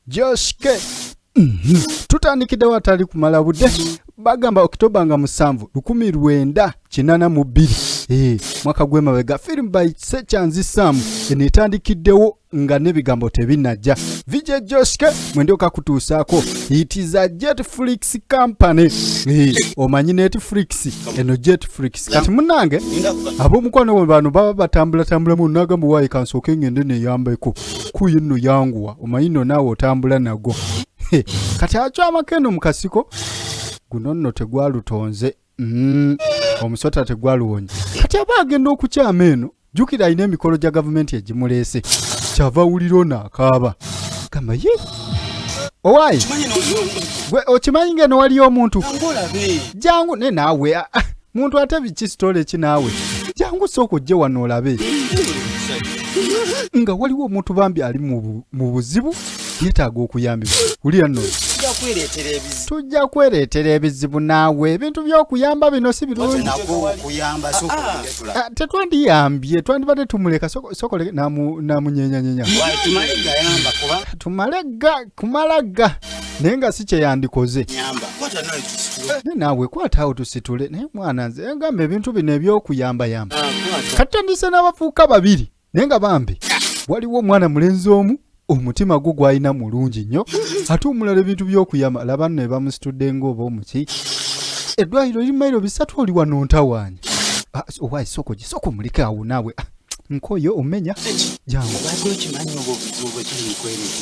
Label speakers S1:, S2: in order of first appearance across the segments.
S1: Joshke tutandikiddewo atali kumala budde bagamba Oktoba nga 7 1982 mwaka gw'emabega film by Sechanzi Sam enetandikiddewo nga n'ebigambo tebinajja. VJ Joshke mwendyoka kutuusaako. It is a Jetflix company. Omanyi Netflix eno Jetflix kati munange ab'omukwano we bano baba batambula nagamba waayi kansooke ngende neyambeko kuye nno yanguwa omanyi nno naawe otambula nago. Kati acho amakendo mu kasiko guno nno tegwalutonze omusota tegwaluwonye. Kati aba agenda okukyama eno jjukira alina emikolo gya gavumenti egimuleese kyava wuliro n'akaaba gamba ye owaayi gwe okimanyi ngeno waliyo omuntu jangu ne naawe muntu ate biki sitole ki naawe jangu sooka ojje wano olabe nga waliwo omuntu bambi ali mu buzibu yeetaaga okuyambibwa. Wulira nno tujja kwereetera ebizibu naawe ebintu by'okuyamba bino si birungi. Tetwandiyambye twandibadde tumuleka sokole namunyenyanyenya kumalaga naye nga si kyeyandikoze. Ne naawe kwataawo tusitule naye mwana nze ngamba ebintu bino eby'okuyambayamba katandise n'abafuuka babiri naye nga bambi waliwo omwana mulenzi omu omutima gwo gwalina mulungi nnyo ate omulala ebintu by'okuyamba laba nno ebamusitudde ng'oba omuki eddwaliro limayiro 3 oli wano ntawaanya owaayi soko muleke awo naawe nkoyo omenya jangu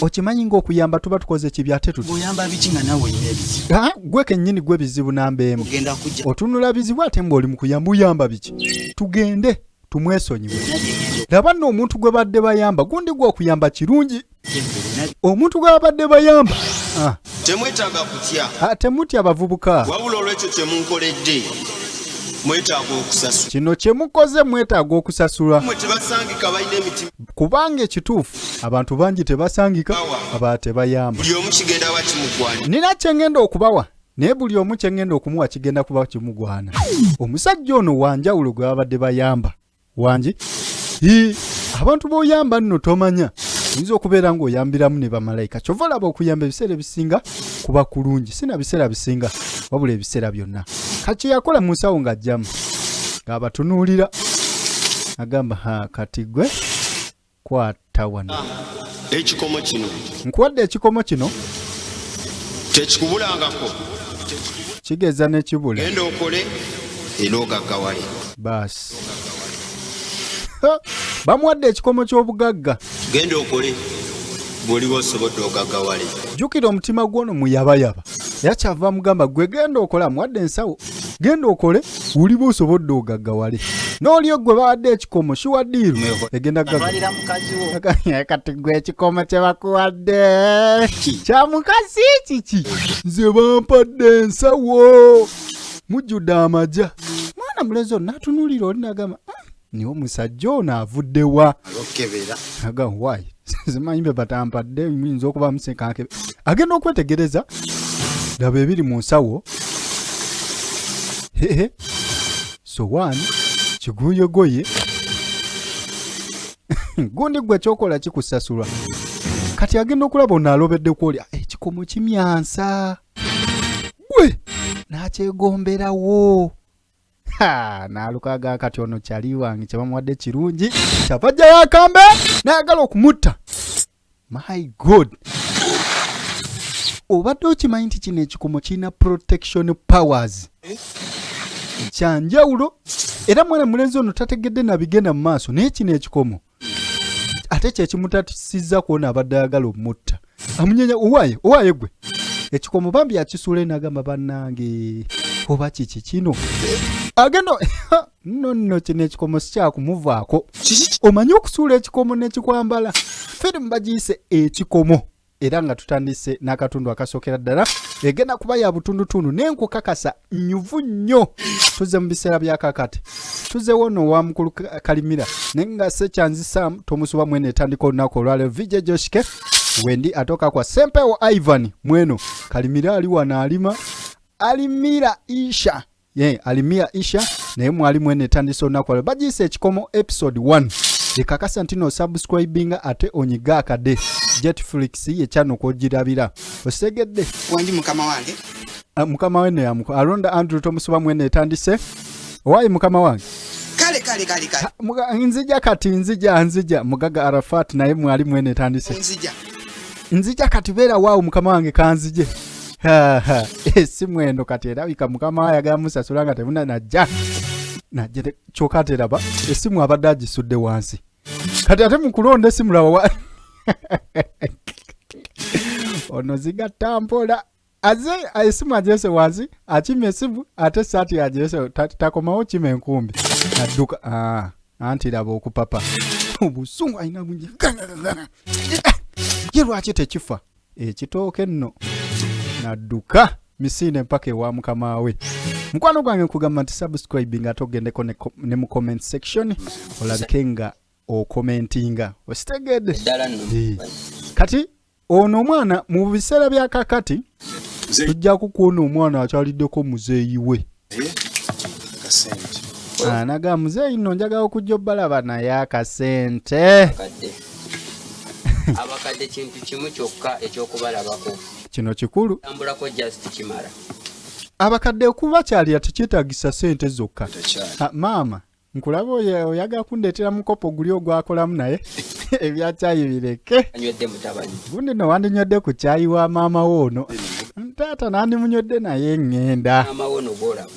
S1: okimanyi ng'okuyamba tuba tukoze kibi ate gwe kennyini gwe bizibu namba emu otunula bizibu ate ng'oli mu kuyamba uyamba biki tugende tumwesonyiwe. Laba nno omuntu gwe badde bayamba gundi gw'okuyamba kirungi omuntu gwe badde bayamba
S2: temwetaaga kutya
S1: temutya abavubuka
S2: wabula olw'ekyo kye munkoledde mwetaaga okusasula
S1: kino kye mukoze mwetaaga okusasula
S2: tebasangika balina emitima
S1: kubanga ekituufu abantu bangi tebasangika aba tebayamba
S2: buli omu kigenda wa kimugwana
S1: nina kye ngenda okubawa naye buli omu kye ngenda okumuwa kigenda kuba kimugwana. Omusajja ono wanjawulo gwe babadde bayamba wangi abantu b'oyamba nno tomanya oyinza okubeera ng'oyambiramu ne bamalayika kyova olaba okuyamba ebiseera ebisinga kuba kulungi sina biseera bisinga wabula ebiseera byonna. Kaki yakola mu nsawo ng'ajjamu ng'abatunuulira agamba kati gwe kwata wano
S2: ekikomo kino
S1: nkuwadde ekikomo kino
S2: tekikubulangako
S1: kigeza n'ekibula
S2: genda okole era ogaggawale
S1: baasi bamuwadde ekikomo ky'obugagga
S2: genda okole bw'oliba osobodde ogaggawale.
S1: Jjukira omutima gw'ono muyabayaba yakyava mugamba gwe genda okole amuwadde ensawo genda okole wuliba osobodde ogaggawale n'olyo gwe bawadde ekikomo kiwaddiiru egenda kati gwe ekikomo kye bakuwadde kya mukazi kiki nze bampadde ensawo mujjudde amaja. Mwana mulenzi ono n'atunuulira oli n'agamba niwo musajja ono avuddewa agamba waayi zimanyi be batampadde muyinza okuba musekanke agenda okwetegereza laba ebiri mu nsawo sowaani kiguuyogoye gundi gwe kyokola kikusasulwa kati agenda okulaba ono alobeddeku oli ekikomo kimyansa gwe n'akyegomberawo n'alukaga kati ono kyali wange kye bamuwadde kirungi kyava ajjayo akambe n'ayagala okumutta. My God, obadde okimanyi nti kino ekikomo kirina protection powers kyanjawulo era mwana mulenzi ono tategedde nabigenda mu maaso naye kino ekikomo ate kyekimutatisizza kuona abadde ayagala omutta amunyenya owaaye gwe ekikomo bambi akisuula n'agamba bannange oba kiki kino agenda nno kino ekikomo sikyakumuvaako omanyi okusuula ekikomo n'ekikwambala firimu bagiyise ekikomo era nga tutandise n'akatundu akasookera ddala egenda kuba ya butundutundu n'enkukakasa nyuvu nnyo tuze mu biseera bya kakati tuze wono wa mukulu kalimira naye nga Sechanzi Sam tomusuba mwene etandika olunaku olwaleero VJ Joshke wendi atoka kwa Sempewo Ivan mweno kalimira ali wana alimira isha alimia isha naye mwali mwene etandisa olunaku olwaleero bagiyise ekikomo episode 1 ekakasa ntino subscribinga ate onyiga akade Jetflix ye channel kogirabira osegedde
S3: wanji mukama wange
S1: mukama wene yamuko alonda Andrew Tomusuba mwene etandise wayi mukama wange kale nzija kati nzija mugaga Arafat naye mwali mwene etandise nzija kati beera waawo mukama wange kanzije esimu eno kati erabika mukama ayagala musasula nga temuna najja kyokka teraba esimu abadde agisudde wansi kati ate mukulonda esimu laba ono zigatta mpola aze esimu ajese wansi akimya esimu ate saati ajese takomawo kima enkumbi nadduka anti laba okupapa obusungu alina bungi ye lwaki tekifa ekitooke nno nadduka misine mpaka ewa mukama we mukwano gwange nkugamba nti subscribe nga togendeko ne mu comment section olabike nga okomentinga ositegedde kati ono omwana mu biseera bya kakati tujja kukuona omwana akyaliddeko muzeeyi we naga muzeeyi nno njagala okujja obbalaba naye akasente
S4: abakadde kintu kimu kyokka ekyokubalabako
S1: kino kikulu
S4: tambulako just kimala
S1: abakadde okuba kyali atikyetaagisa sente zokka maama nkulaba oyagala kundeetera mukopo guli ogwakolamu naye ebya caayi bireke
S4: anywedde mutabani
S1: gundi no wandinywedde ku caayi wa maama woono taata nandimunywedde naye ŋŋenda
S4: maama woono bwolaba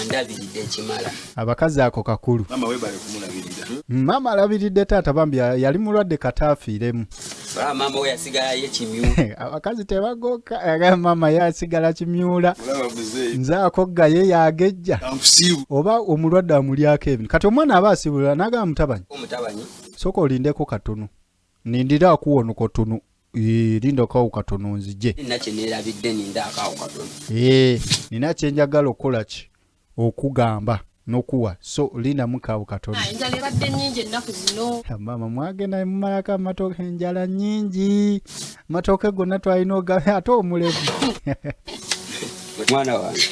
S4: andabiridde ekimala
S1: abakazi ako kakulu maama alabiridde taata bambi yali mulwadde kataafiiremu
S4: maama we yasigala ye kimyu
S1: abakazi tebagoka maama yasigala kimyula nzaako gaye yagejja oba omulwadde amulyako ebintu kati omwana aba asibula nagamba mutabani soka olindeko katono nindira akuwonuko tono linda akawo katono nzije nina kyenjagala okukola ki okugamba nokuwa so linda mukawo katono
S5: enjala ebadde nnyingi ennaku zino
S1: mama mwagenda mumalako amatooke enjala nnyingi amatooke gonna twalina ogabe ate omulevu
S4: mwana wange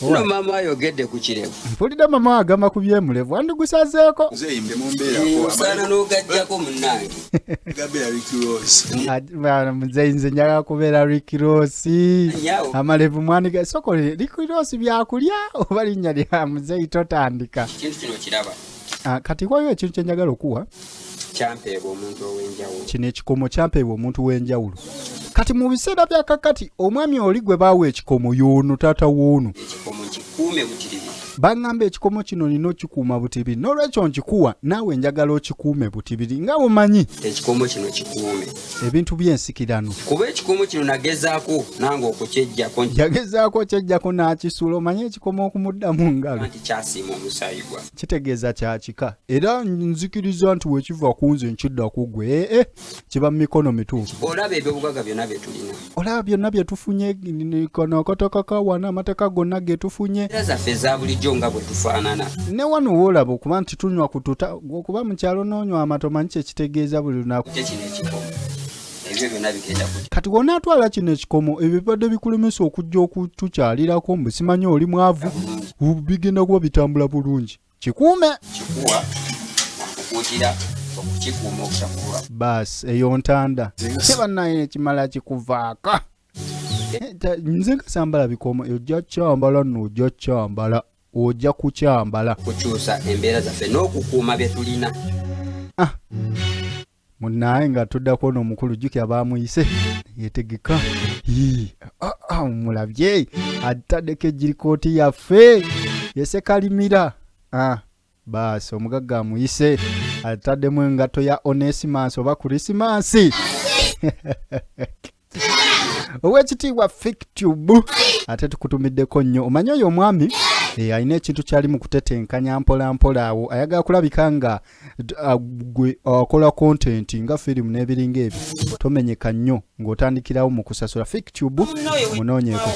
S4: no mama ayogedde ku kirevu
S1: mpulidde mama agamba ku byemulevu andigusazeeko
S4: osaana n'ogajjako munnange
S1: muzeeyi nze njagala kubeera rikirosi amalevu mwaniga soko rikirosi byakulya oba linnya lya muzeeyi totandika
S4: kintu kino kiraba
S1: kati waliwo ekintu kyenjagala okuwa
S4: kyampeebwa omuntu ow'enjawulo
S1: kino ekikomo kyampeebwa omuntu w'enjawulo kati mu biseera bya kakati omwami oli gwe baawa ekikomo y'ono taata w'ono
S4: ekikomo kikuume butibiri
S1: baŋŋamba ekikomo kino nina okikuuma butibiri n'olwekyo nkikuwa naawe njagala okikuume butibiri nga bumanyi
S4: ekikomo kino kikuume
S1: ebintu by'ensikirano
S4: kuba ekikomo kino nagezaako nange okukyejjako
S1: yagezaako kyejjako n'akisuula omanye ekikomo okumuddamu ngalo
S4: nti kyasiima omusaayi gwa
S1: kitegeeza kyakika era nzikiriza nti wekiva ku nze nkiddaku gwe kiba mu mikono mituufu
S4: olaba ebyobugagga byonna bye tulina
S1: olaba byonna bye tufunye kano akataka kawana amateeka gonna ge tufunye
S4: era zaffe eza bulijjo nga bwe tufaanana
S1: ne wano woolaba okuba nti tunywa kututa okuba mu kyalo n'onywa amato manyi kyekitegeeza buli lunaku
S4: kino ekikomo ebyo byonna bigenda ku
S1: kati wonna atwala kino ekikomo ebibadde bikulemesa okujja okutukyalirako mbu simanyi oli mwavu bigenda kuba bitambula bulungi kikuume
S4: kikuwa okukuutira okukikuuma okutakulwa
S1: baasi eyo ntanda tebannaye ekimala kikuvaaka nze nkasambala bikomo ojja kyambala n'ojja kyambala ojja kukyambala
S4: kukyusa embeera zaffe n'okukuuma bye tulina
S1: munnaye nga tuddako n'omukulu jjukira baamuyise yetegeka mulabye ataddeko ejirikooti yaffe yesekalimira baasi omugagga amuyise ataddemu engato ya Onesimansi oba Kurisimansi owekitiibwa FickTube ate tukutumiddeko nnyo omanyi oyo omwami alina ekintu kyali mu kutetenkanya mpolampola awo ayagala kulabika nga gwe akola content nga firimu n'ebiringa ebyo tomenyeka nnyo ng'otandikirawo mu kusasula FickTube munoonyeeko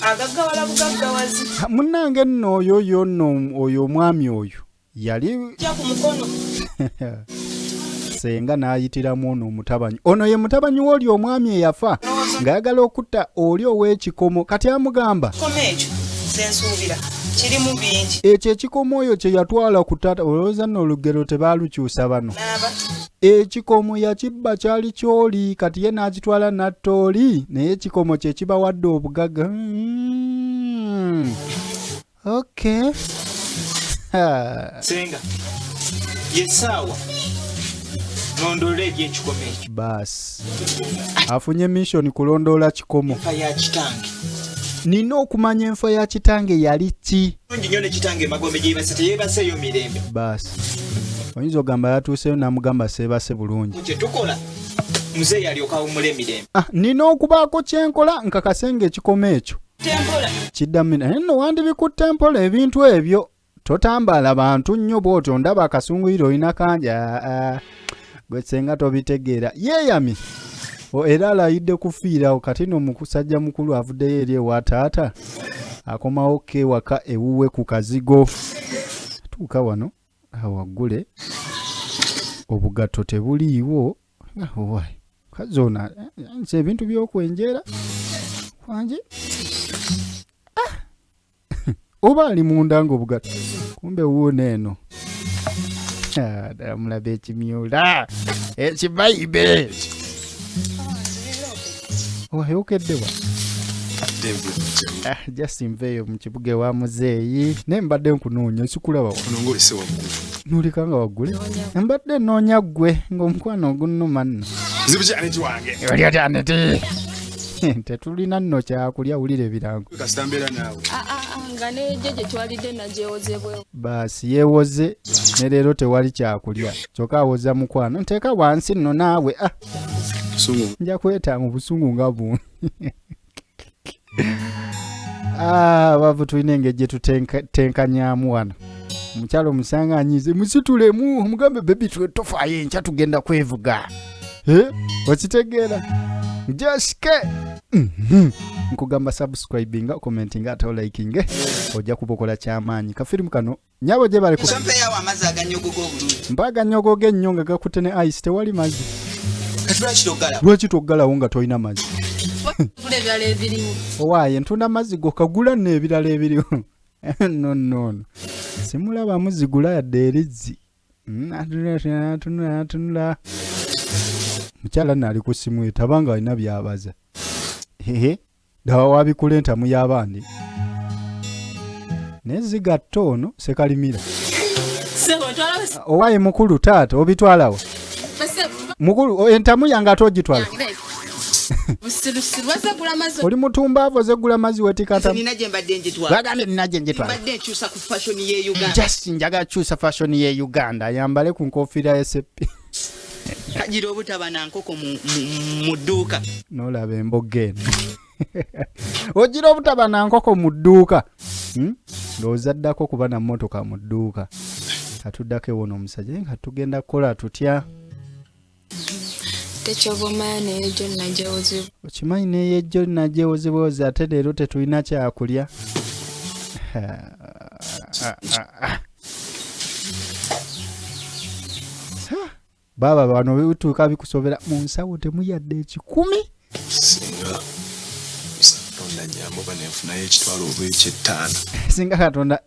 S5: agaggawala bugaggawazi
S1: munnange nno oyo nno oyo omwami oyo yali
S5: ku mukono
S1: senga n'ayitiramu ono omutabanyi ono ye mutabanyi w'oli omwami eyafa ng'ayagala okutta oli ow'ekikomo kati amugamba
S5: kikomo ekyo sensuubira
S3: kirimu bingi
S1: ekyo ekikomo oyo kye yatwala ku taata olowooza nno olugero tebaalukyusa bano
S3: naaba
S1: ekikomo yakibba kyali kyoli kati ye n'akitwala nattooli naye ekikomo kye kibawadde obugagga okay
S3: senga yesaawa nondoola ebyekikomo ekyo
S1: baasi afunye mission kulondoola kikomo
S3: enfa ya kitange
S1: nina okumanya enfa ya kitange yali ki
S3: lungi nnyo ne kitange emagombe gyebase teyebaseeyo mirembe
S1: baasi oyinza ogamba yatuuseyo n'amugamba seebase bulungi
S3: kye tukola muzeeyi alyoka awummula emirembe
S1: nina okubaako kyenkola nkakasenga ekikomo ekyo
S3: tempola
S1: kiddamu naye nno wandibikutte mpola ebintu ebyo totambala bantu nnyo bw'otyo ndaba akasunguyiro olina kanja gwe senga tobitegeera yeeyami era alayidde kufiirawo kati no musajja mukulu avuddeyo eri ewa taata akomawo kewaka ewuwe ku kazigo tuuka wano awaggule obugatto tebuliiwo owai kazoona nsi ebintu by'okwenjera wanje oba ali munda ng'obugatto kumbe wuuno eno mulabe ekimyula ekibayibe oyokeddewa just nveeyo mu kibuga ewa muzeeyi naye mbadde nkunoonya sikulaba nulikanga waggule mbadde nnoonya ggwe ng'omukwano ogunnuma nno oli otya aneti tetulina nno kyakulya wulira ebirango
S5: nga nejo gye twalidde nagyewozebwewo
S1: baasi yeewoze ne leero tewali kyakulya kyokka awoza mukwano nteeka wansi nno naawe nja kwetanga obusungu nga bungi bavu tulina engeri gye tutenkanyaamu wano omukyalo omusanganyize musitulemu omugambe bebi tofaayo enkya tugenda kwevuga okitegeera Joske nkugamba subscribinga commentinga ate likinge ojja kubokola kyamaanyi kafirimu kano nyabo gye bale
S3: sampeyawo amazzi aganyogoga obulungi
S1: mpaga nyogoga ennyo nga gakutte ne ice tewali mazzi lwaki toggalawo nga tolina mazzi
S5: ebirala ebiriwo
S1: owaaye ntunda mazzi gokagula nno ebirala ebiriwo nonono simulabamu zigula yadde erizzi atunula mukyala naali ku simu etabanga alina byabaza dawa wabikula entamu y'abandi naye zigatta ono sekalimira owaaye mukulu taata obitwalawo mukulu entamu yange ate ogitwala oli mutumbaavu ozegula mazzi wetikatamu bagambye nina gye njitwala just njagala kyusa fashion ye Uganda ayambale ku nkofiira y'eseppi
S3: kagira obutaba na nkoko mu dduuka
S1: n'olaba emboga eno ogira obutaba na nkoko mu dduuka ndowoozaddako kuba na mmotoka mu dduuka atuddako ewona omusajja nga tugenda kukola tutya okimanyi n'eyejjo nagyewozebwozi ate leero tetulina kyakulya baba bano bituuka bikusobera mu nsawo temuyadde ekikumi singa katonda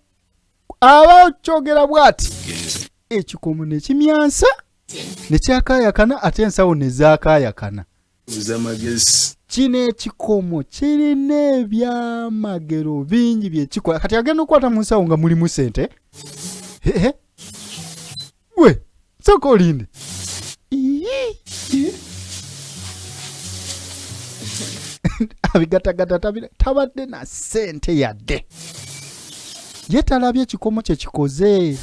S1: aba kyogera bw'ati ekikomo ne kimyansa ne kyakaayakana ate ensawo ne zaakaayakana kino ekikomo kirina ebyamagero bingi byekikola kati agenda okukwata mu nsawo nga mulimu sente we soka olinde abigatagata tabadde na sente yadde ye talabye ekikomo kye kikoze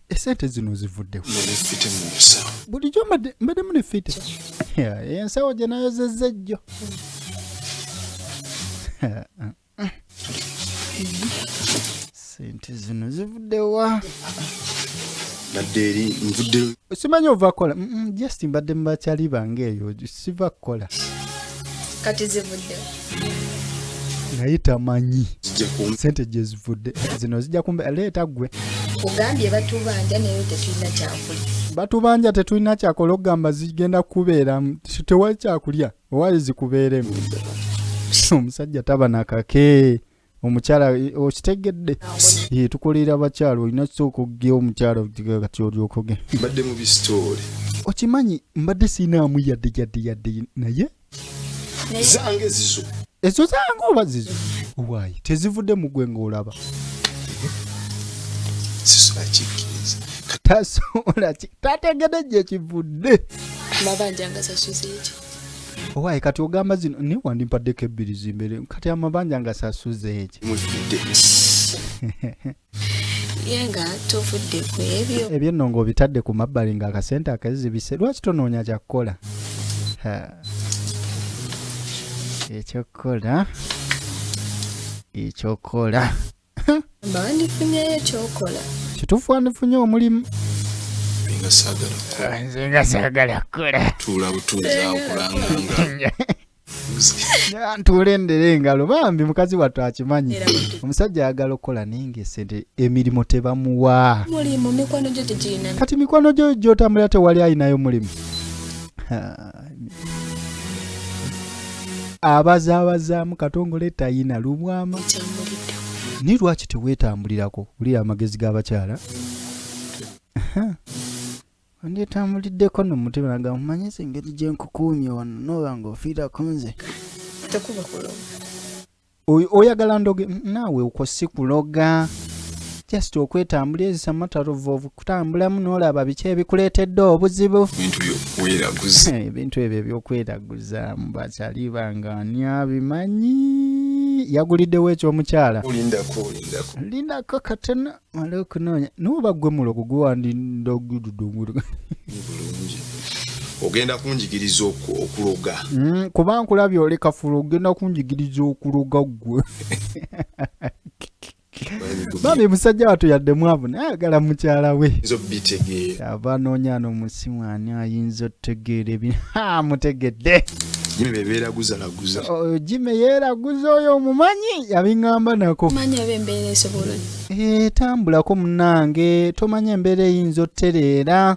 S1: esente zino zivuddewo bulijjo mbadde mune fite ensawo gye nayo zezejjo sente zino zivuddewa simanyi ova kola just mbadde mubakyali bange eyo siva kukola
S5: kati zivuddewo
S1: naye tamanyi sente gye zivudde zino zijja kumbe leeta gwe
S5: ogambye batubanja naye tetulina kyakulya
S1: batubanja tetulina kyakola okugamba zigenda kubeera tewali kyakulya owali zikubeeremu omusajja taba nakake omukyala okitegedde ye tukolera abakyala olina sooka oggeyo omukyala kati olyokoge
S2: mbadde mu bistooli
S1: okimanyi mbadde siinaamu yadde naye
S2: zange zizo
S1: ezo zange oba zizo waayi tezivudde mu gwe ng'olaba
S2: sisobola kikkiriza
S1: tasobola tategedde gye kivudde
S5: amabanja nga sasuze eki
S1: owaayi kati ogamba zino naye wandimpadeko ebbiri zimbere kati amabanja nga sasuze eki
S2: muvudde
S5: ye nga tovudde ku ebyo
S1: ebyo nno ng'obitadde ku mabbali ng'akasente akazibise lwaki tonoonya kyakukola ekyokola
S5: mba wandifunyeyo ekyokola
S1: kituufu wandifunye omulimu
S2: nga saagala
S1: kukola
S2: tuula butunzi akulanganga
S1: ntuula endera engalo bambi mukazi wattu akimanyi omusajja ayagala okukola naye ng'esente emirimu tebamuwa
S5: mulimu mikwano gyo tegirina
S1: kati mikwano gyo gy'otambulira tewali ayinayo mulimu abazaabazaamu katongole tayina lubwama
S5: kyamuliddewo
S1: ni lwaki teweetambulirako wulira amagezi g'abakyala wandeetambuliddeko nomutima naga mumanyize engeri gye nkukuumye wano nooba ng'ofiirako nze
S5: tekuba kuloga
S1: oyagala ndoge naawe uko si kuloga just okwetambulira is a matter of kutambulamu n'olaba biki ebikuleetedde obuzibu ebintu ebyo ebyokweraguza bakyali bangaani abimanyi yaguliddewo ekyomukyala lindako katena male okunoonya nooba gwe mulogo gwewandindogududungulu
S2: ogenda kunjigiriza okuloga
S1: kuba nkulabye oli kafulo ogenda kunjigiriza okuloga gwe bambi musajja wattu yadde mwavu naye ayagala mukyala we ava anoonya n'omusimu ani ayinza otutegeera mutegedde
S2: Jimmy bebeeraguzalaguza
S1: Jimmy yeeraguza oyo omumanyi yabiŋŋamba nako
S5: manya bembeera esobola
S1: tambulako munnange tomanya embeera eyinza ottereera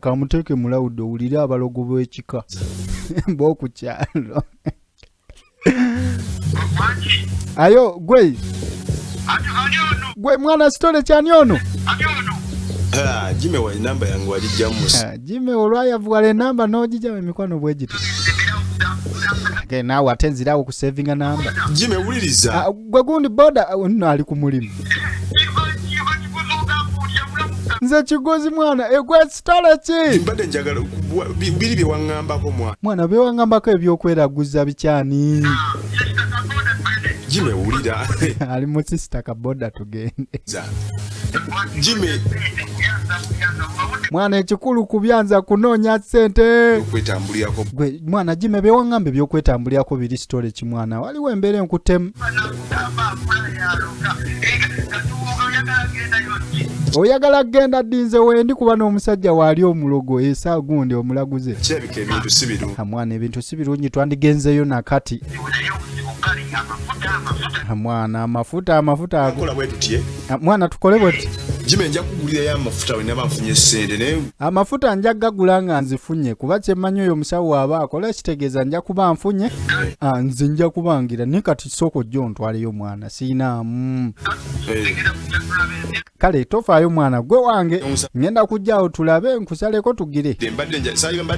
S1: kamuteeke mu lawudi owulire abalogo b'ekika b'okukyalo ayo gwe mwana sitole kyani ono
S2: Jimmy wa namba yangu walijjamu
S1: Jimmy olwayavuwala enamba n'ogijjamu emikwano bwe giti naawe ate nzirawo kusevinga namba
S2: Jimmy wuliriza
S1: gwe gundi boda nno ali ku mulimu nze kigozi mwana egwe sitole ki
S2: mbadde njagala biri bye waŋŋambako
S1: mwana bye waŋŋambako ebyokweraguza bikyani
S2: Jimmy wulira
S1: ali mu sisita kaboda tugende
S2: Jimmy
S1: mwana ekikulu kubyanza kunoonya ssente
S2: okwetambulirako
S1: gwe mwana Jimmy bye waŋŋamba ebyokwetambulirako biri sitole ki mwana waliwo embeera enkutemu oyagala genda ddinze wendi kuba n'omusajja waali omulogo esa gundi omulaguze
S2: kirabika ebintu si birungi
S1: mwana ebintu si birungi twandigenzeyo nakati mwana amafuta
S2: akola bwe tutye
S1: mwana tukole bweti
S2: Jimmy nja kugulirayo amafuta we naba nfunye ssente naye
S1: amafuta nja gagula nga nzifunye kuba kyemmanyi oyo omusawo waaba akola ekitegeeza nja kuba nfunye nze nja kubangira naye kati sooka ojja ontwaleyo mwana siinaamu kale tofaayo mwana gwe wange ngenda kujjaawo tulabe nkusaleko tugire
S2: mbadde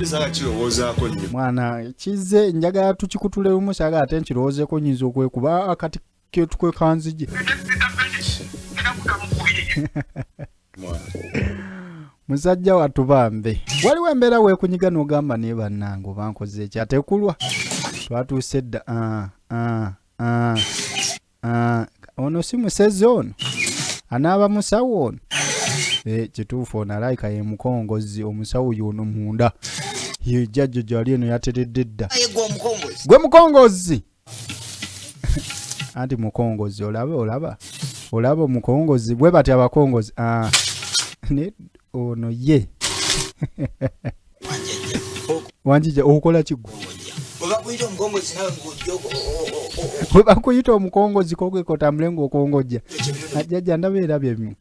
S2: saala kirowoozaako nnyo
S1: mwana kize njagala tukikutule lumu saagala ate nkirowoozeeko nyinza okwekuba akati ketukwekanzije musajja wattu bambe waliwo embeera weekunyiga n'ogamba naye bannange oba nkoze eki atekulwa twatuuse dda ono si musezi ono anaaba musawo ono kituufu ono alayika ye mukongozi omusawo yono munda ye jjajjo gyali eno yateredde dda gwe mukongozi anti mukongozi olaba omukongozi bwe bati abakongozi ne ono ye wanjija okola kigo bwe bakuyita omukongozi kokekotambule ng'okongojja ajjajja ndabeera byemu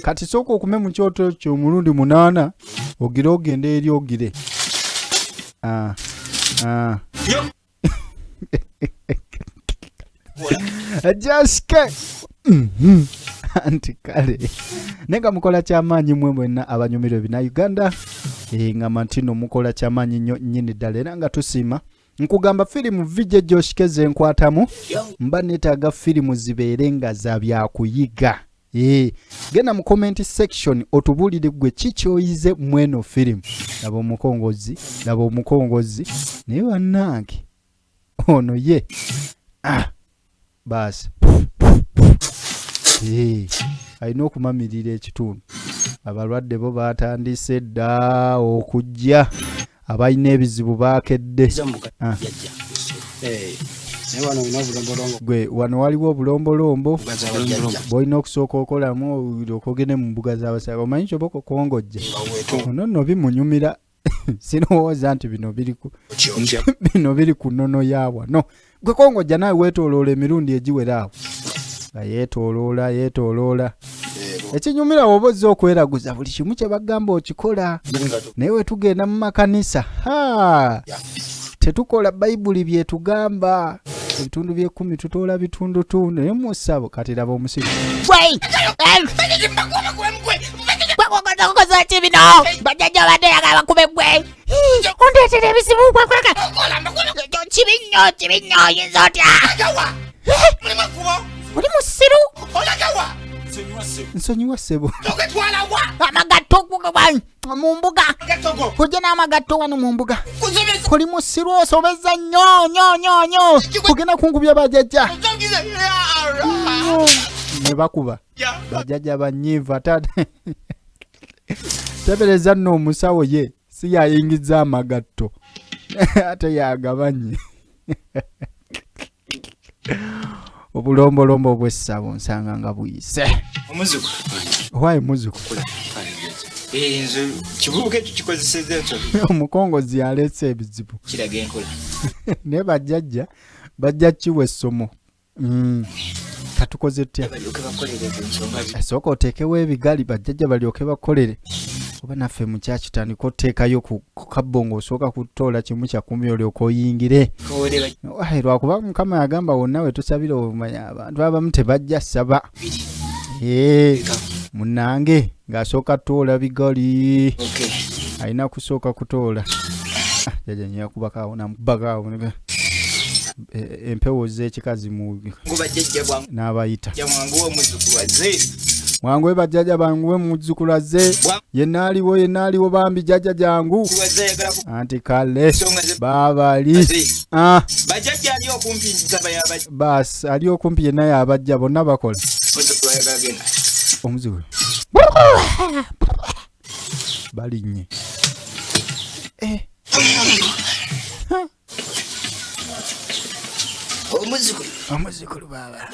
S1: kati sooka okume mu kyoto kyo omulundi 8 ogire ogende eri ogire Joske anti kale nenga mukola kyamaanyi mwe mwenna abanyumirwa ebina Uganda nga mantino mukola kyamaanyi nnyo nnyini ddala era nga tusiima nkugamba firimu vije Joske zenkwatamu mba neetaaga firimu zibeere nga za byakuyiga. Genda mu comment section otubuulire gwe kikyoyize mweno firimu. Laba omukongozi naye bannange ono ye basi alina okumamirira ekitundu. Abalwadde bo batandise dda okujja, abalina ebizibu bakedde. Gwe wano waliwo obulombolombo bwolina okusooka okolamu okogene mu mbuga z'abasawo. Omanyi kyoboko kongojja ono nno bimunyumira. Sinowooza nti bino biri ku nnono ya wano. Gwe kongojja nawe weetooloola emirundi egiwera awo nga yeetooloola. Ekinyumira woba ozze okweraguza buli kimu kye bagamba okikola, naye we tugenda mu makanisa tetukola Bayibuli byetugamba. Ebitundu bye10 tutoola bitundutundu naye musabo kati laba omusigo
S6: bajjajja badde bakube gwe ondeetera ebizibu kibinyo oyinza otya oli musiru
S1: nsonyiwa ssebo
S6: amagatto mu mbuga kujja n'amagatto wano mu mbuga
S1: kuli musiru osobeza nnyo kugenda kungubya bajjajja ne bakuba bajjajja banyiiva tebereza nno omusawo ye si yayingiza amagatto ate yagabanye. Obulombolombo bw'essabo nsanga nga buyise. Wayi muzukulu
S2: kibuuka ekyo kikozesezza ekyo.
S1: Omukongozi yaleese ebizibu
S2: Kiraga enkola.
S1: naye bajjajja bajja kiwa essomo. Katukoze tutya? Sooka oteekewo ebigali bajjajja balyoke bakolere. Oba naffe mu kyaki tandika oteekayo ku kabbongo osooka kutoola kimu kya 10 olyoka oyingire. Lwakuba Mukama yagamba wonna we tusabira omanya abantu abamu tebajja saba. Munange ng'asooka toola bigali. Alina kusooka kutoola. Jajja nyo yakubakaawo namubagaawo empewo z'ekikazi mu n'abayita. Mwangu bajjajja bangu muzzukulu azze yenna aliwo bambi jjajja jangu anti kale babali
S2: bajjajja ali okumpi nsaba y'abajja
S1: bas ali okumpi yenna y'abajja bonna bakola omuzzukulu balinnye omuzzukulu baba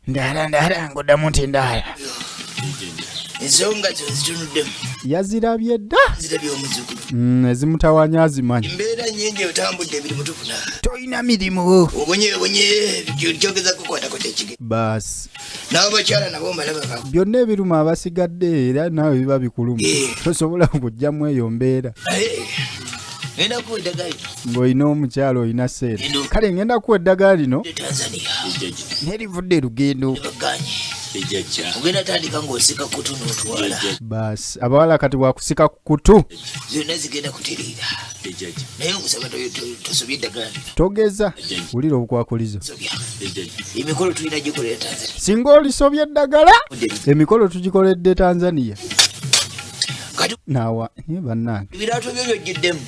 S1: ndala ngodamu nti ndala
S2: ensonga zitunudemu
S1: yazirabye dda
S2: zirabye omuzzukulu
S1: ezimutawanya azimanyi
S2: embeera nnyingi otambudde emirimu tufuna
S1: toyina mirimu
S2: obonye kyogeza kukwatako tekige
S1: bas
S2: n'abakyala nabo mbalaba
S1: byonna ebiruma abasigadde era naawe biba bikuluma tosobola kujjamu eyo mbeera
S2: ngenda kuwa eddagala
S1: ng'olina omukyalo olina seera kale ngenda kuwa eddagala lino
S2: Tanzania
S1: nerivudde lugendo
S2: ogenda tandika ng'osika kutu n'otwala
S1: bas abawala kati bwakusika ku kutu
S2: zonna zigenda kuteriira naye omusaba tosobye eddagala
S1: togeza wulira obukwakulizo
S2: emikolo tulina gikolera Tanzania
S1: singa olisobye eddagala emikolo tugikoledde Tanzania nawa ye bannange
S2: ebiraato byo byojjiddemu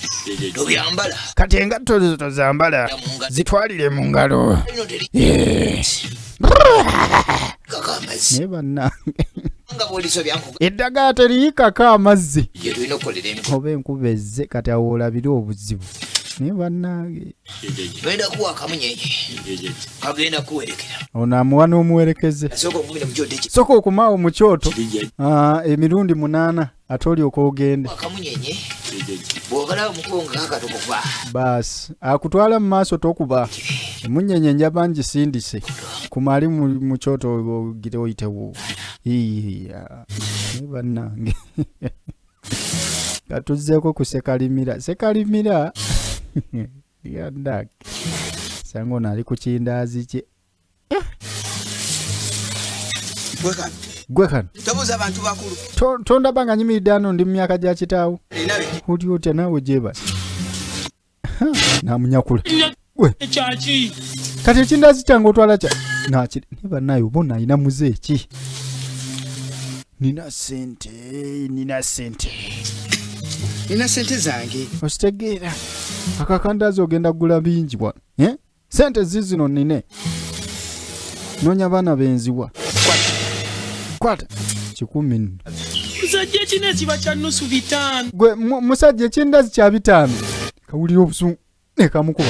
S2: tobyambala
S1: kati engatto tozambala zitwalire mu ngalo naye bannange
S2: nga bw'olisobya
S1: eddagala teriyikako amazzi
S2: tulina okukolera emikolo
S1: oba enkuba ezze kati awo olabire obuzibu naye bannange
S2: genda kuwa akamunyenye kagenda kuwerekera
S1: ono amuwa n'omuwerekeze
S2: asooka okumira mu kyoto ekyo
S1: soka okumaawo mu kyoto emirundi 8 ate olyoka ogende
S2: akamunyenye bw'ogalaba omukubo nga kakatokokuba
S1: basi akutwala mu maaso tokuba emunyenye njaba ngisindise kumali mu kyoto ogire oyitewo bannange katuzzeeko ku sekalimira yandaki sango nali ku kindaazi kye gwe kano
S2: tobuuza abantu bakulu
S1: tondaba nga nyimiridde ano ndi mu myaka gya kitaawo oli otya naawe gyebasi namunyakula gwe kati ekindazi kyange otwala kya nakiri ne bannaye oba nalina muze eki nina sente
S2: zange
S1: okitegeera akakandazi ogenda kugula bingi bwa sente zizino nine noonya baana benziwa kwata 10
S7: musajja ekina ekiba kya nusu 5
S1: gwe musajja ekindazi kya 5 kawulira obusungu nekamukuba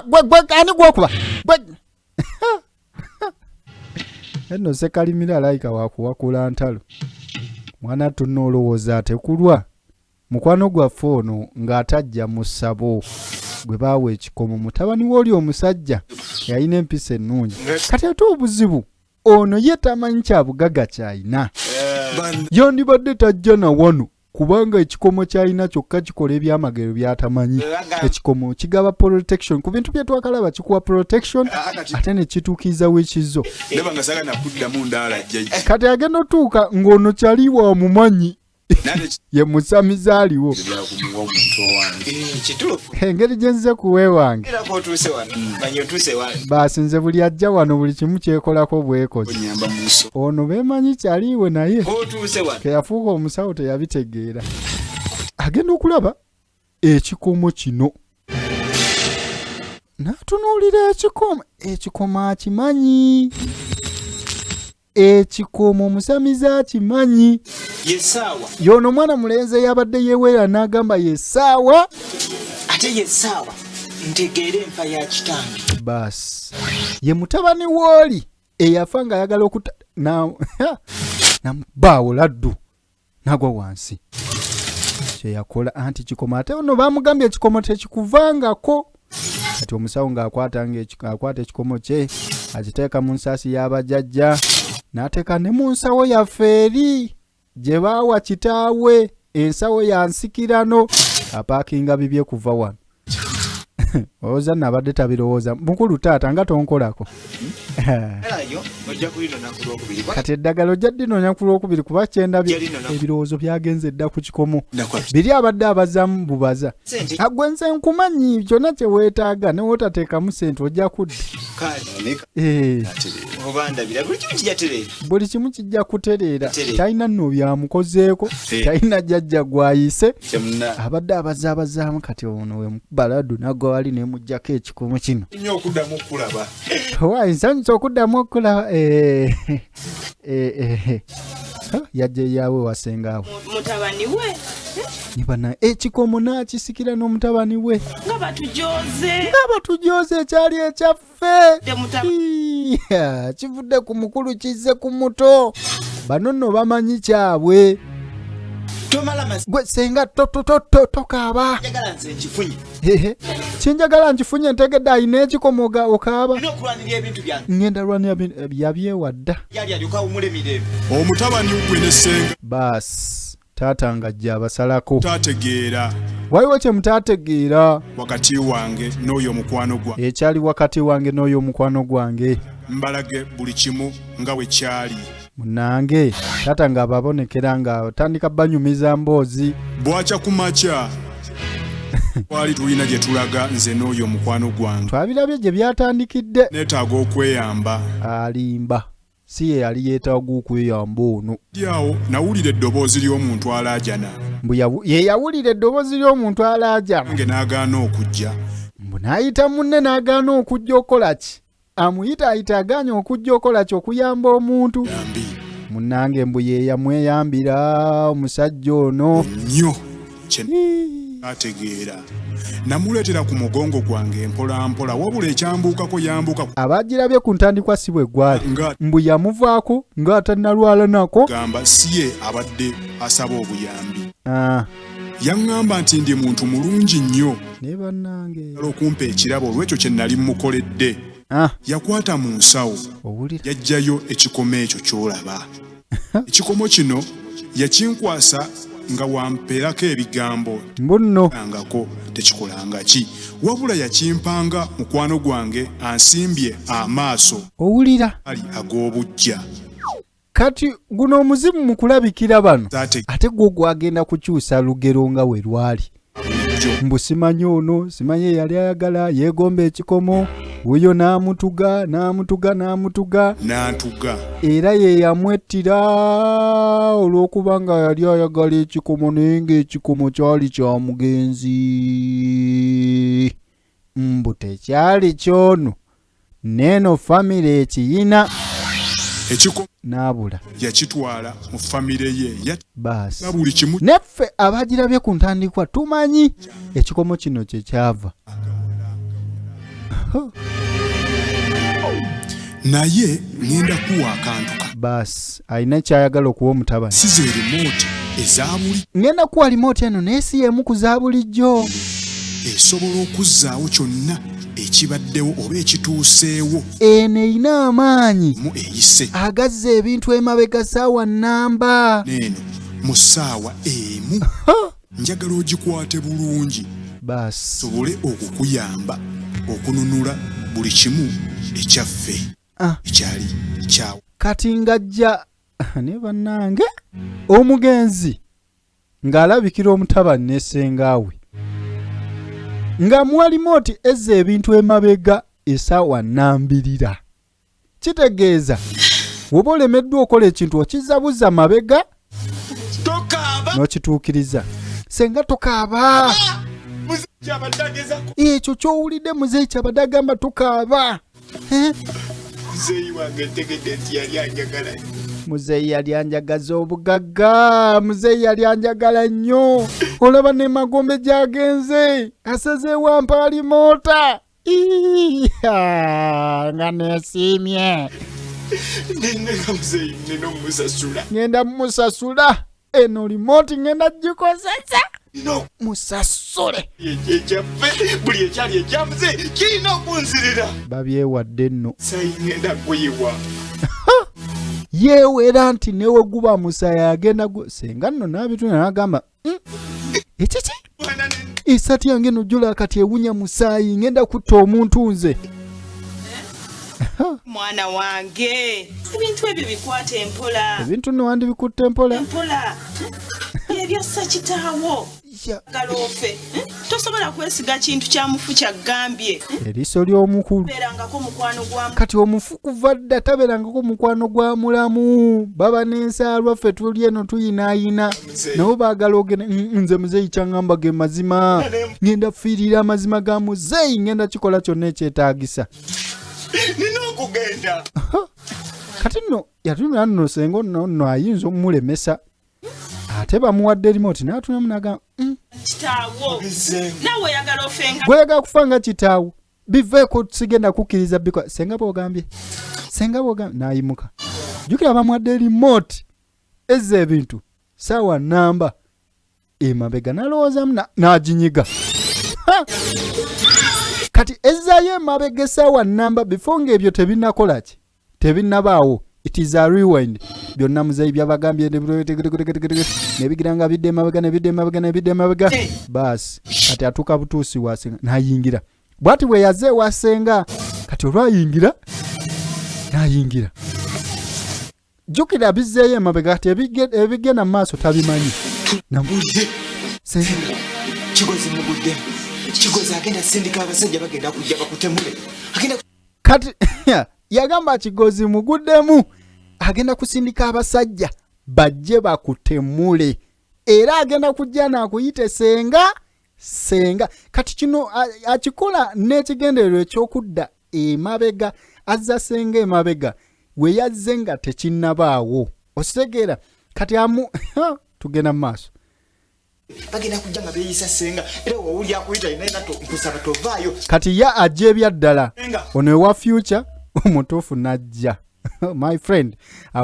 S1: gwe ani gwokuba eno sekalimira alayika wakuwakula ntalo mwana tunoolowooza atekulwa mukwano gwaffe ono ng'atajja mu ssabo gwe baawa ekikomo mutabani w'oli omusajja yalina empisa ennungi kati ate obuzibu ono ye tamanyi kya bugagga kyalina yandibadde tajja na wano kubanga ekikomo kyalina kyokka kikola ebyamagero byatamanyi ekikomo kigaba protection ku bintu bye twakalaba kikuwa protection ate ne kituukiza w'ekizo kati agenda otuuka ng'ono kyali wa mumanyi ye musamiza aliwo engeri gye nze kuwe wange baasi nze buli ajja wano buli kimu kyekolako bwekozi ono beemanyi kyaliwe naye keyafuuka omusawo teyabitegeera agenda okulaba ekikomo kino n'atunuulira ekikomo akimanyi ekikomo omusamiza akimanyi yono mwana mulenzi yabadde yeweera n'agamba yesaawa
S2: ate yesaawa ntegeera enfa ya kitange
S1: baasi ye mutabani w'oli eyafa ng'ayagala namubaawo laddu nagwa wansi kyeyakola anti kikomo ate ono bamugambye ekikomo tekikuvangako kati omusawo ng'akwata ekikomo kye akiteeka mu nsaasi y'abajjajja n'ateeka ne mu nsawo yaffe eri gye baawa kitaawe ensawo yansikirano apaakinga bibye kuva wano olowooza nabadde tabirowooza mukulu taata nga tonkolako kati eddagala ojja ddinoonya ku lwokubiri kuba kyenda ebirowoozo byagenze dda ku kikomo biri abadde abazamu bubaza agwe nze nkumanyi kyonna kye weetaaga ne wootateekamu sente ojja kudda buli kimu kijja kutereera talina nno byamukozeeko talina jjajja gwayise abadde abazaabazaamu kati ono we baladu nagwa wali nemuggyako ekikomo kino nsanyusa okuddamu okulaba yajja eyaawe wasengaawe
S3: mutabani we
S1: nibana ekikomo n'akisikira n'omutabani we
S3: nga
S1: batujooze ekyali ekyaffe kivudde ku mukulu kizze ku muto bano nno bamanyi kyabwe gwe senga tokaaba kinjagala nkifunye ntegedde alina ekikomo okaaba ngenda lwanira yabyewadda
S8: omutabani gwe ne senga
S1: baasi taata ng'ajja abasalako
S8: tategeera
S1: waliwo kye mutategeera
S8: wakati wange n'oyo omukwano gwa
S1: ekyali wakati wange n'oyo omukwano gwange
S8: mbalage buli kimu nga bwe kyali
S1: munange taata ng'ababonekera nga tandika banyumiza mboozi
S8: bwakya ku makya twali tulina gye tulaga nze n'oyo omukwano gwange
S1: twabirabye gye byatandikidde
S8: neetaaga okweyamba
S1: alimba si ye yali yeetaaga okweyamba ono
S8: awo nawulira eddoboozi ly'omuntu alaajana
S1: mbu ye yawulira eddoboozi ly'omuntu alaajana
S8: nge n'agaana okujja
S1: mbu n'ayita munne n'agaana okujja okukola ki ayita agaanye okujja okukola ki okuyamba omuntu munnange mbu ye yamweyambira omusajja ono
S8: nnyo ategeera namuleetera ku mugongo gwange mpola mpola wabula ekyambuukako yambuuka
S1: abagirabye ku ntandikwa si bwe gwali mbu yamuvaako ng'atannalwala nako
S8: gamba si ye abadde asaba obuyambi yaŋŋamba nti ndi muntu mulungi nnyo
S1: ne bannange
S8: okumpa ekirabo olw'ekyo kye nali mukoledde yakwata mu nsawo yaggyayo ekikomo ekyo ky'olaba ekikomo kino yakinkwasa nga wampeerako ebigambo
S1: mbunno
S8: angako tekikolanga ki wabula yakimpanga mukwano gwange ansimbye amaaso
S1: owulira
S8: ali ag'obujja
S1: kati guno omuzimu mu kulabikira bano ate gwo gwagenda kukyusa lugero nga we lwali. Mbu simanyi ono, simanyi yali ayagala yeegomba ekikomo, wuyo n'amutuga era ye yamwettira olw'okuba nga yali ayagala ekikomo naye ng'ekikomo kyali kya mugenzi. Mbu tekyali kyono neeno famire ekiyina n'abula
S8: yakitwala mu famire ye
S1: baasi
S8: buli kimu.
S1: neffe abagirabye ku ntandikwa tumanyi ekikomo kino kye kyava.
S8: naye ngenda kuwa akantu
S1: baasi alina kyayagala okuwa omutabani.
S8: size remote ezabuli
S1: ngenda kuwa limooti eno naye si y'emu ku za bulijjo
S8: esobola okuzzaawo kyonna ekibaddewo oba ekituuseewo.
S1: eno erina amaanyi
S8: mu eyise
S1: agazza ebintu emabega saawa nnamba
S8: neeno mu ssaawa emu. njagala ogikwate bulungi
S1: baasi
S8: sobole okukuyamba okununula buli kimu ekyaffe ekyali kyawo.
S1: kati ng'ajja ne bannange omugenzi ng'alabikira omutabani ne ssengaawe nga muwa limooti ezza ebintu emabega essaawa nnambirira. kitegeeza woba olemeddwa okola ekintu okizzabuza mabega n'okituukiriza. senga tokaaba ekyo ky'owulidde muzeeyi kyabadde agamba tokaaba. muzeeyi yali anjagaza obugagga, muzeeyi yali anjagala nnyo. olaba ne magombe gy'agenze asazeewo ampa limoota nga neesiimye. ngenda musasula eno limooti ngenda gikozesa musasule.
S2: buli ekyali ekyamuze kirina okunzirira.
S1: babyewadde nno
S2: ngenda kuyiwa.
S1: yeewera nti newe guba musaya agenda senga nno n'abituna n'agamba ekiki esati yange nojula kati ewunya musaayi ngenda kutta omuntu nze.
S3: mwana wange ebintu ebyo bikwata empola.
S1: ebintu nno wandi bikutta empola.
S3: ebyo sakitaawo galoofe tosobola kwesiga kintu kya mufu kyagambye.
S1: eriiso ly'omukulu
S3: beerangako mukwano gwamu.
S1: kati omufu kuva dda tabeerangako mukwano gwa mulamu. baba n'ensaalwa ffe tuli eno tuyinaayina nabo baagala ogenda nze muzeeyi kyaŋŋamba ge mazima ngenda fiirira amazima ga muzeeyi ngenda kikola kyonna ekyetaagisa.
S2: nina okugenda.
S1: kati nno yatunula nno senga nno ayinza okumulemesa ate bamuwadde limooti n'atunamu n'agamba
S3: kitaawo nawe oyagala ofenga.
S1: gweyagala kufa nga kitaawo biveeko sigenda kukkiriza bikola. senga bw'ogambye n'ayimuka. jjukira bamuwadde limooti ezza ebintu saawa nnamba emabega n'alowoozamu n'aginyiga. kati ezzaayo emabega essaawa nnamba before ng'ebyo tebinnakola ki tebinnabaawo. It is a rewind. byonna muzeeyi byabagambye nebigira nga bidde emabega baasi kati atuuka butuusi wasenga n'ayingira. bw'ati bwe yaze wasenga kati olwayingira n'ayingira. jjukira bizzeeyo emabega kati ebigenda mu maaso tabimanyi.
S2: kigozi mugudde kigozi agenda sindika abasajja bagenda kujja bakutemule.
S1: kati yagamba kigozi muguddemu agenda kusindika abasajja bajje bakutemule era agenda kujja n'akuyite senga. kati kino akikola n'ekigendererwa eky'okudda emabega. azza senga emabega we yazze nga tekinnabaawo. ositegeera kati tugenda mu maaso.
S2: bagenda kujja nga beeyisa senga era wawuli akuyita inaina nkusaba tovaayo.
S1: kati ya ajja ebyaddala ono ewa future omutuufu najja. my friend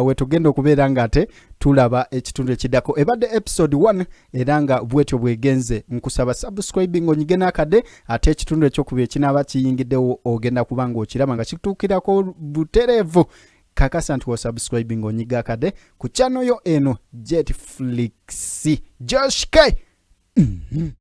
S1: we tugenda okubeera nga ate tulaba ekitundu ekiddako. ebadde episode 1 era nga bwetyo bwegenze. nkusaba subscribing onyige n'akade ate ekitundu ekyokubiri ekinaaba kiyingiddewo ogenda kuba ng'okiraba nga kituukirako butereevu. kakasa nti subscribing onyiga akade ku channel yo eno Jetflix. Josh K.